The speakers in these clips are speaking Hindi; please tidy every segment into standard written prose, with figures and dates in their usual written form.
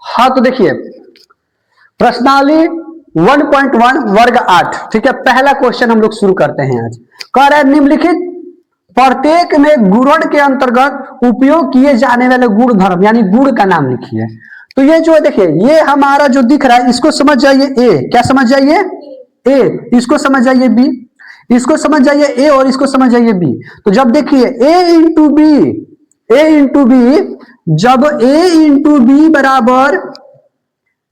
हाँ तो देखिए प्रश्नावली 1.1 वर्ग 8, ठीक है। पहला क्वेश्चन हम लोग शुरू करते हैं आज। कह रहा है निम्नलिखित प्रत्येक में गुणन के अंतर्गत उपयोग किए जाने वाले गुण धर्म यानी गुण का नाम लिखिए। तो ये जो है देखिए, ये हमारा जो दिख रहा है इसको समझ जाइए ए, क्या समझ जाइए ए, इसको समझ जाइए बी, इसको समझ जाइए ए और इसको समझ जाइए बी। तो जब देखिए ए इंटू बी, जब ए इंटू बी बराबर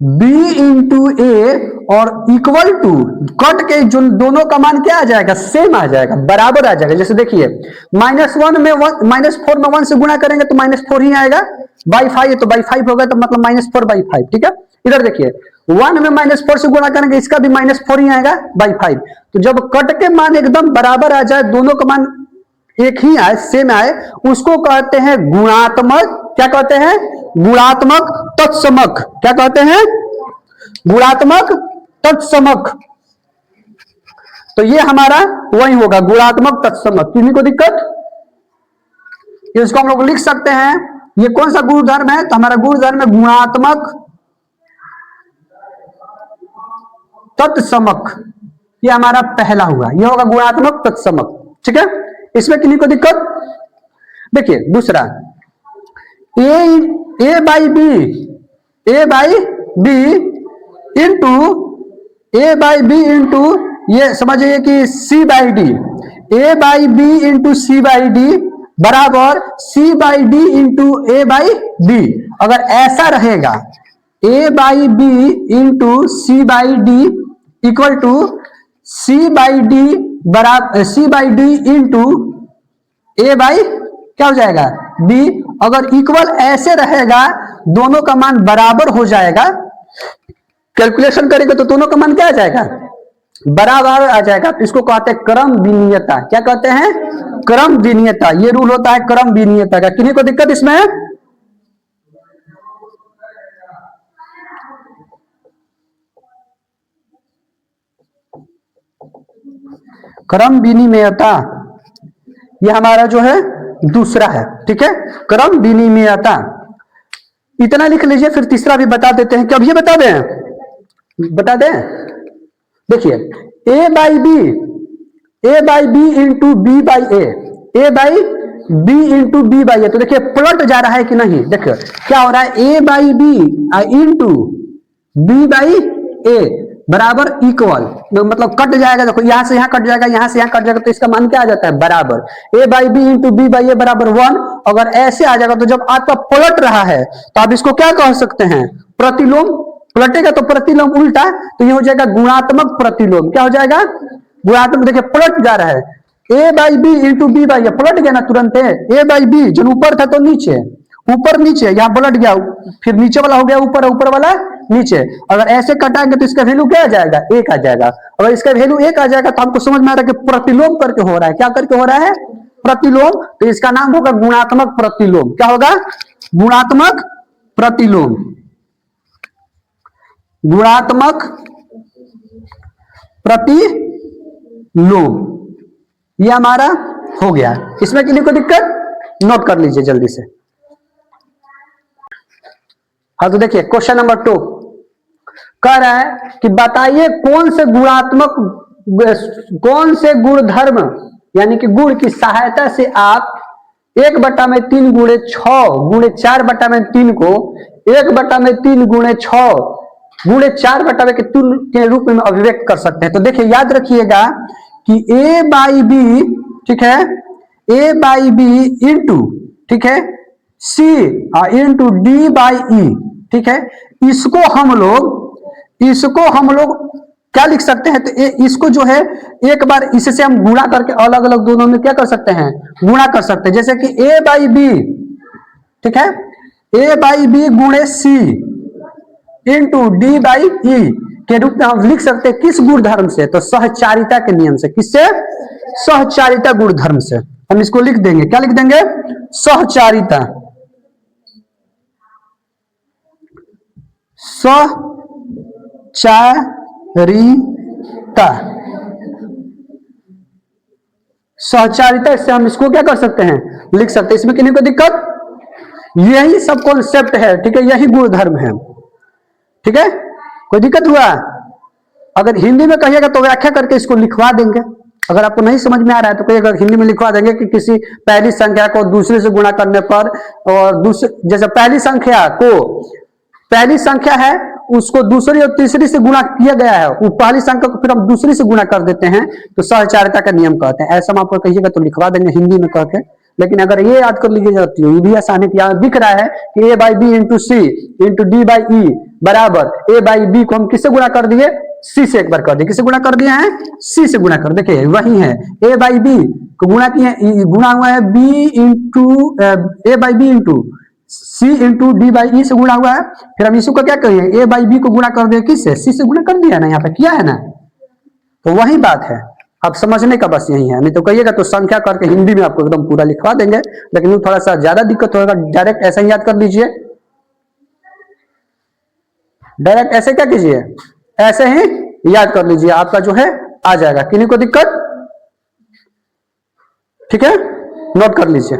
बी इंटू ए और इक्वल टू कट के जो दोनों का मान क्या आ जाएगा, सेम आ जाएगा, बराबर आ जाएगा। जैसे देखिए -1 में -4 में 1 से गुणा करेंगे तो -4 ही आएगा, बाई 5 तो बाई 5 होगा, तो मतलब -4/5, ठीक है। इधर देखिए 1 में -4 से गुणा करेंगे, इसका भी -4 ही आएगा बाई 5। तो जब कट के मान एकदम बराबर आ जाए, दोनों का मान एक ही आए, सेम आए, उसको कहते हैं गुणात्मक। क्या कहते हैं? गुणात्मक तत्समक। क्या कहते हैं? गुणात्मक तत्समक। तो ये हमारा वही होगा, गुणात्मक तत्समक। किसी को दिक्कत? इसको हम लोग लिख सकते हैं। ये कौन सा गुणधर्म है? तो हमारा गुणधर्म है गुणात्मक तत्समक। ये हमारा पहला हुआ, ये होगा गुणात्मक तत्समक, ठीक है। इसमें किसी को दिक्कत? देखिए दूसरा ए बाई बी इंटू ये समझिए कि C by D, A by B into C by D बराबर C by D into A by B. अगर ऐसा रहेगा A by B into C by D equal to C by D बराबर C by D into A by क्या हो जाएगा, बी। अगर इक्वल ऐसे रहेगा, दोनों का मान बराबर हो जाएगा, कैलकुलेशन करेंगे तो दोनों का मान क्या आ जाएगा, बराबर आ जाएगा। तो इसको कहते हैं क्रम विनियता। क्या कहते हैं? क्रम विनियता। ये रूल होता है क्रम विनियता का। किन्हीं को दिक्कत इसमें? क्रम विनिमयता ये हमारा जो है दूसरा है, ठीक है, क्रम विनिमयता। इतना लिख लीजिए, फिर तीसरा भी बता देते हैं। क्या ये बता दें? देखिए A by B into B by A by B into B by A. तो देखिए पलट जा रहा है कि नहीं, देखिए क्या हो रहा है, A by B into B by A बराबर इक्वल, मतलब कट जाएगा। देखो यहां से यहां कट जाएगा, यहां से यहां कट जाएगा, तो इसका मान क्या आ जाता है, बराबर। A by B into B by A बराबर 1। अगर ऐसे आ जाएगा, तो जब आपका पलट रहा है तो आप इसको क्या कह सकते हैं, प्रतिलोम। पलटेगा तो प्रतिलोम उल्टा, तो ये हो जाएगा गुणात्मक प्रतिलोम। क्या हो जाएगा? गुणात्मक। देखिए पलट जा रहा है, A by B into B by A, पलट गया ना तुरंत। ए बाई बी जो ऊपर था तो नीचे, ऊपर नीचे, यहां पलट गया, फिर नीचे वाला हो गया ऊपर, ऊपर वाला नीचे। अगर ऐसे कटाएंगे तो इसका वैल्यू क्या आ जाएगा, 1 आ जाएगा। अगर इसका वैल्यू 1 आ जाएगा तो हमको समझ में आ रहा है कि प्रतिलोम करके हो रहा है। क्या करके हो रहा है? प्रतिलोम। तो इसका नाम होगा गुणात्मक प्रतिलोम। क्या होगा? गुणात्मक प्रतिलोम। गुणात्मक प्रतिलोम ये हमारा हो गया। इसमें किसी को दिक्कत? नोट कर लीजिए जल्दी से। हाँ तो देखिए क्वेश्चन नंबर 2 कह रहा है कि बताइए कौन से गुणधर्म यानी कि गुण की सहायता से आप 1/3 गुणे 6 गुणे 4/3 को 1/3 गुणे 6 गुणे 4/3 के रूप में अभिव्यक्त कर सकते हैं। तो देखिए याद रखिएगा कि ए बाई बी, ठीक है, ए बाई बी इंटू, ठीक है, सी इंटू डी बाई ई, ठीक है। इसको हम लोग क्या लिख सकते हैं, तो इसको जो है एक बार इससे हम गुणा करके अलग अलग दोनों में क्या कर सकते हैं, गुणा कर सकते हैं। जैसे कि ए बाई बी, ठीक है, ए बाई बी गुणे सी इंटू डी बाई ई के रूप में हम लिख सकते हैं। किस गुणधर्म से? तो सहचारिता के नियम से। किससे? सहचारिता गुणधर्म से हम इसको लिख देंगे। क्या लिख देंगे? सहचारिता। सहचारिता इससे हम इसको क्या कर सकते हैं, लिख सकते हैं। इसमें किसी को दिक्कत? यही सब कॉन्सेप्ट है, ठीक है, यही गुणधर्म है। ठीक है, कोई दिक्कत हुआ? अगर हिंदी में कहिएगा तो व्याख्या करके इसको लिखवा देंगे। अगर आपको नहीं समझ में आ रहा है तो कहिएगा, हिंदी में लिखवा देंगे कि किसी पहली संख्या को दूसरे से गुणा करने पर, और दूसरे जैसे पहली संख्या है उसको दूसरी और तीसरी से गुणा किया गया है, वो पहली संख्या को फिर हम दूसरी से गुणा कर देते हैं, तो सहचारिता का नियम कहते हैं। ऐसा हम आपको कहिएगा तो लिखवा देंगे हिंदी में कह के। लेकिन अगर ये याद कर लीजिए जाती है, ये भी आसान है कि यहाँ दिख रहा है कि A by B into C into D by E बराबर ए बाई बी को हम किससे गुणा कर दिए? सी से एक बार कर दिए। किससे गुणा कर दिए हैं? सी से गुणा कर। देखिए वही है, ए बाई बी को गुणा किए, गुणा हुआ है B into A by B into C into D by E से गुणा हुआ है। फिर हम इसी को क्या करेंगे? ए बाई बी को गुणा कर दिए किससे? सी से गुणा कर दिया ना, यहाँ पे किया है ना, तो वही बात है। अब समझने का बस यही है, नहीं तो कहिएगा तो संख्या करके हिंदी में आपको एकदम पूरा लिखवा देंगे, लेकिन वो थोड़ा सा ज्यादा दिक्कत होगा। डायरेक्ट ऐसे ही याद कर लीजिए, डायरेक्ट ऐसे क्या कीजिए, ऐसे ही याद कर लीजिए, आपका जो है आ जाएगा। किन्हीं को दिक्कत? ठीक है, नोट कर लीजिए।